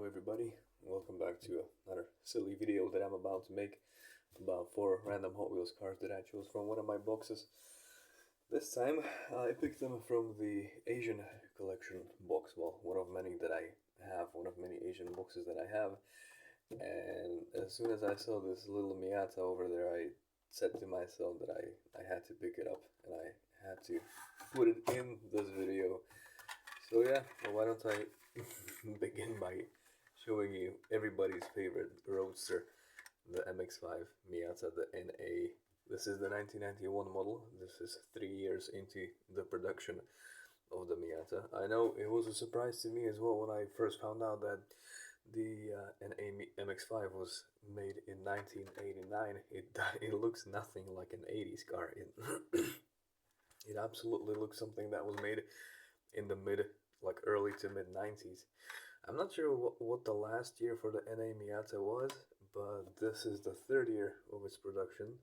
everybody, welcome back to another silly video that I'm about to make about 4 random Hot Wheels cars that I chose from one of my boxes. This time I picked them from the Asian collection box, well, one of many that I have, one of many Asian boxes that I have. And as soon as I saw this little Miata over there, I said to myself that I had to pick it up and I had to put it in this video. So yeah, well, why don't I begin by showing you everybody's favorite roadster, the MX-5 Miata, the NA. This is the 1991 model. This is 3 years into the production of the Miata. I know it was a surprise to me as well when I first found out that the NA MX-5 was made in 1989. It looks nothing like an 80s car. It absolutely looks something that was made in the early to mid 90s. I'm not sure what the last year for the NA Miata was, but this is the third year of its production.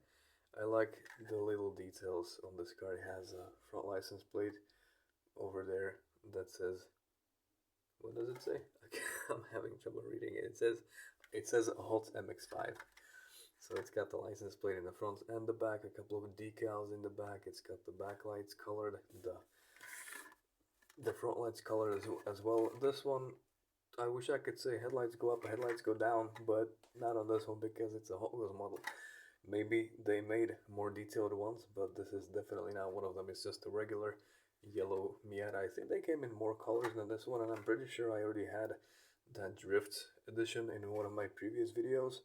I like the little details on this car. It has a front license plate over there that says, what does it say? I'm having trouble reading it. It says Hot MX-5. So it's got the license plate in the front and the back, a couple of decals in the back. It's got the backlights colored, the front lights colored as well. This one, I wish I could say headlights go up, headlights go down, but not on this one because it's a Hot Wheels model. Maybe they made more detailed ones, but this is definitely not one of them. It's just a regular yellow Miata. I think they came in more colors than this one, and I'm pretty sure I already had that Drift edition in one of my previous videos.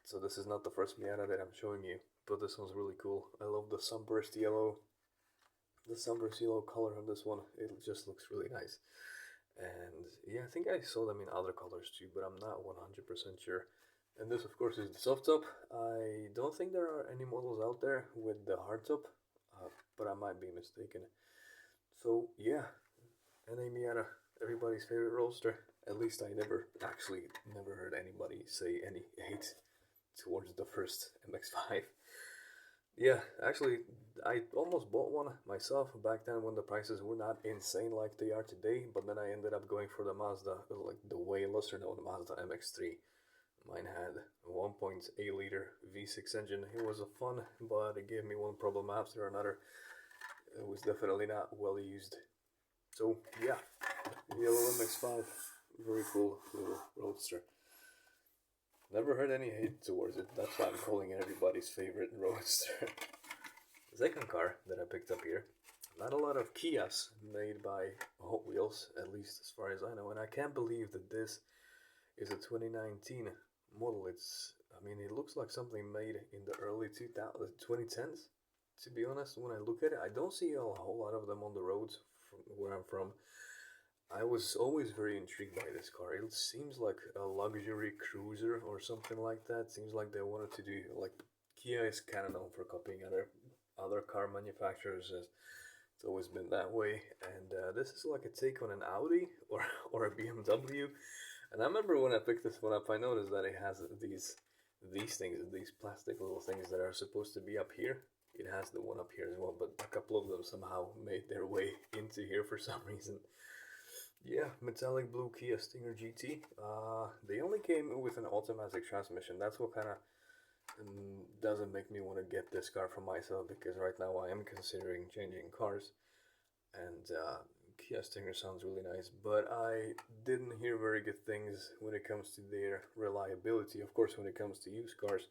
So this is not the first Miata that I'm showing you, but this one's really cool. I love the sunburst yellow. The sunburst yellow color on this one, it just looks really nice. And yeah, I think I saw them in other colors too, but I'm not 100% sure. And this, of course, is the soft top. I don't think there are any models out there with the hard top, but I might be mistaken. So yeah, NA Miata, everybody's favorite roadster. At least I never heard anybody say any hate towards the first MX-5. Yeah, actually, I almost bought one myself back then when the prices were not insane like they are today, but then I ended up going for the Mazda, like the way lesser known Mazda MX-3. Mine had a 1.8 liter V6 engine. It was a fun, but it gave me one problem after another. It was definitely not well used. So yeah, yellow MX-5, very cool little roadster. Never heard any hate towards it. That's why I'm calling it everybody's favorite roadster. The second car that I picked up here, not a lot of Kias made by Hot Wheels, at least as far as I know, and I can't believe that this is a 2019 model. It looks like something made in the early 2010s. To be honest, when I look at it, I don't see a whole lot of them on the roads from where I'm from. I was always very intrigued by this car. It seems like a luxury cruiser or something like that. Seems like they wanted to do, like, Kia is kind of known for copying other car manufacturers. It's always been that way. And this is like a take on an Audi or a BMW. And I remember when I picked this one up, I noticed that it has these things, these plastic little things that are supposed to be up here. It has the one up here as well, but a couple of them somehow made their way into here for some reason. Yeah, metallic blue Kia Stinger GT. They only came with an automatic transmission. That's what kind of doesn't make me want to get this car for myself, because right now I am considering changing cars. And Kia Stinger sounds really nice, but I didn't hear very good things when it comes to their reliability. Of course, when it comes to used cars,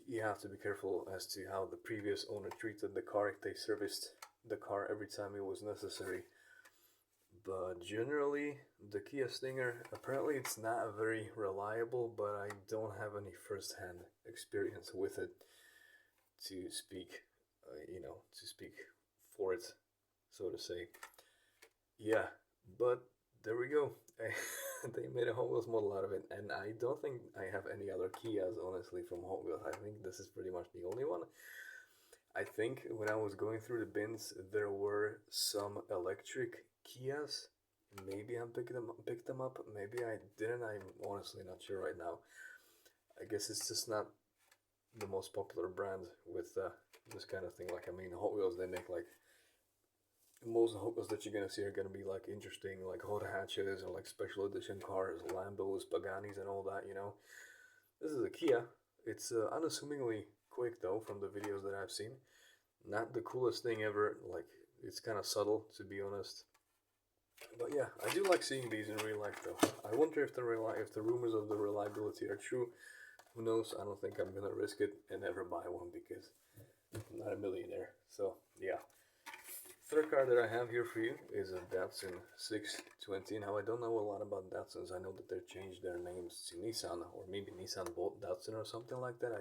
you have to be careful as to how the previous owner treated the car, if they serviced the car every time it was necessary. But generally, the Kia Stinger, apparently it's not very reliable, but I don't have any first-hand experience with it to speak, to speak for it, so to say. Yeah, but there we go. They made a Hot Wheels model out of it, and I don't think I have any other Kias, honestly, from Hot Wheels. I think this is pretty much the only one. I think when I was going through the bins, there were some electric Kias. Maybe I picked them up. Maybe I didn't. I'm honestly not sure right now. I guess it's just not the most popular brand with this kind of thing. Like, Hot Wheels, they make like most Hot Wheels that you're gonna see are gonna be like interesting, like hot hatches or like special edition cars, Lambos, Paganis, and all that. You know, this is a Kia. It's unassumingly quick though, from the videos that I've seen. Not the coolest thing ever. Like it's kind of subtle, to be honest. But yeah, I do like seeing these in real life though. I wonder if the rumors of the reliability are true. Who knows? I don't think I'm gonna risk it and ever buy one because I'm not a millionaire. So yeah. Third car that I have here for you is a Datsun 620. Now I don't know a lot about Datsuns. I know that they changed their names to Nissan, or maybe Nissan bought Datsun or something like that.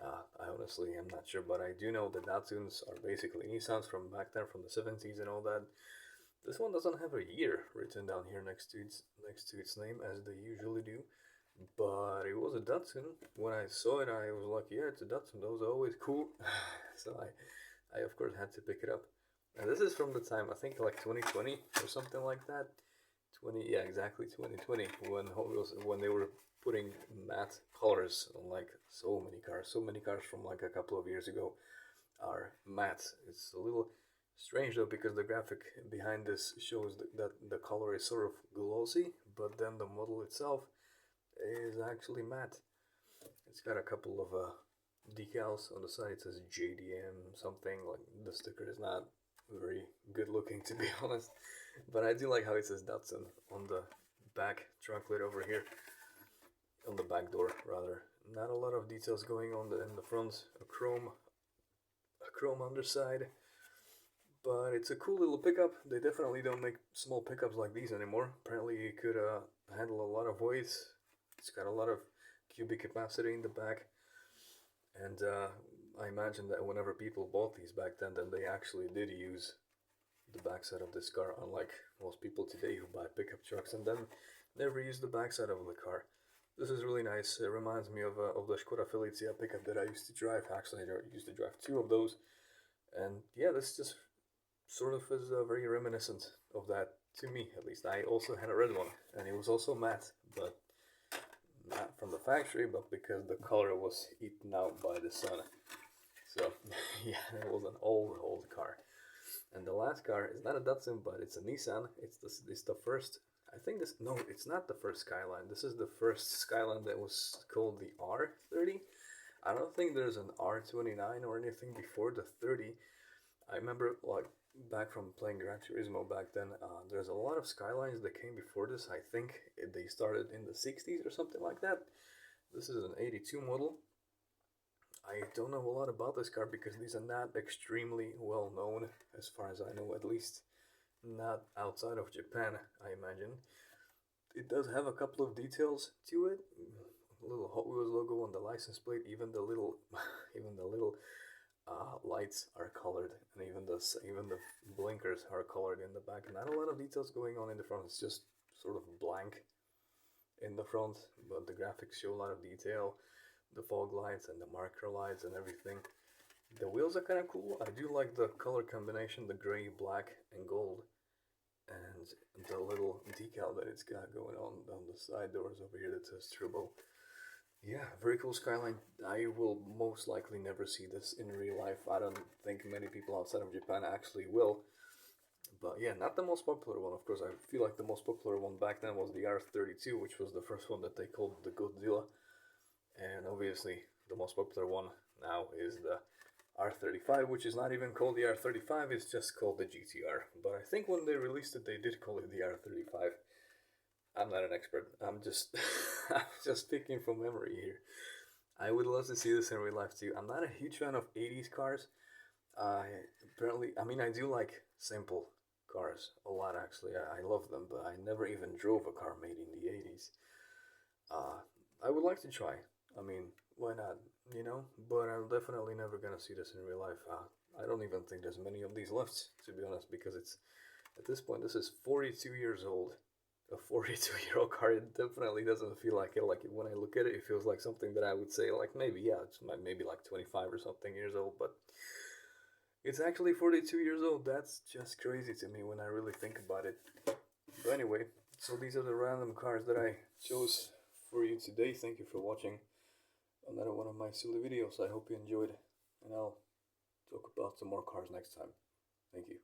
I honestly am not sure, but I do know that Datsuns are basically Nissans from back then, from the 70s and all that. This one doesn't have a year written down here next to its name as they usually do, but it was a Datsun. When I saw it, I was like, yeah, it's a Datsun. Those are always cool. So I of course had to pick it up. And this is from the time, I think like 2020 or something like that. 20, yeah, exactly 2020, when Hot Wheels, when they were putting matte colors on like so many cars. So many cars from like a couple of years ago are matte. It's a little strange though, because the graphic behind this shows that the color is sort of glossy, but then the model itself is actually matte. It's got a couple of decals on the side. It says JDM something. Like the sticker is not very good looking, to be honest, but I do like how it says Datsun on the back trunk lid over here, on the back door rather. Not a lot of details going on in the front. A chrome underside, but it's a cool little pickup. They definitely don't make small pickups like these anymore. Apparently it could handle a lot of weight. It's got a lot of cubic capacity in the back, and I imagine that whenever people bought these back then they actually did use the backside of this car, unlike most people today who buy pickup trucks and then never use the backside of the car. This is really nice. It reminds me of the Skoda Felicia pickup that I used to drive. Actually, I used to drive two of those, and yeah, this just sort of is very reminiscent of that, to me at least. I also had a red one, and it was also matte, but not from the factory, but because the color was eaten out by the sun. So yeah, it was an old car. And the last car is not a Datsun, but it's a Nissan. It's the first. I think this. No, it's not the first Skyline. This is the first Skyline that was called the R30. I don't think there's an R29 or anything before the 30. I remember like back from playing Gran Turismo back then. There's a lot of Skylines that came before this. I think they started in the 60s or something like that. This is an 82 model. I don't know a lot about this car because these are not extremely well known, as far as I know, at least not outside of Japan, I imagine. It does have a couple of details to it. A little Hot Wheels logo on the license plate, even the little, even the little lights are colored, and even the blinkers are colored in the back. Not a lot of details going on in the front. It's just sort of blank in the front, but the graphics show a lot of detail. The fog lights and the marker lights and everything. The wheels are kind of cool. I do like the color combination, the gray, black, and gold, and the little decal that it's got going on the side doors over here that says Turbo. Yeah, very cool Skyline. I will most likely never see this in real life. I don't think many people outside of Japan actually will. But yeah, not the most popular one. Of course, I feel like the most popular one back then was the R32, which was the first one that they called the Godzilla. And obviously, the most popular one now is the R35, which is not even called the R35, it's just called the GTR. But I think when they released it, they did call it the R35. I'm not an expert. I'm just I'm just speaking from memory here. I would love to see this in real life too. I'm not a huge fan of 80s cars. Apparently, I mean, I do like simple cars a lot actually. I love them, but I never even drove a car made in the 80s. I would like to try. I mean, why not? You know, but I'm definitely never gonna see this in real life. I don't even think there's many of these left, to be honest, because it's at this point this is 42 years old. A 42-year-old car. It definitely doesn't feel like it. Like when I look at it, it feels like something that I would say like maybe yeah, it's maybe like 25 or something years old, but it's actually 42 years old. That's just crazy to me when I really think about it. But anyway, so these are the random cars that I chose for you today. Thank you for watching another one of my silly videos. I hope you enjoyed, and I'll talk about some more cars next time. Thank you.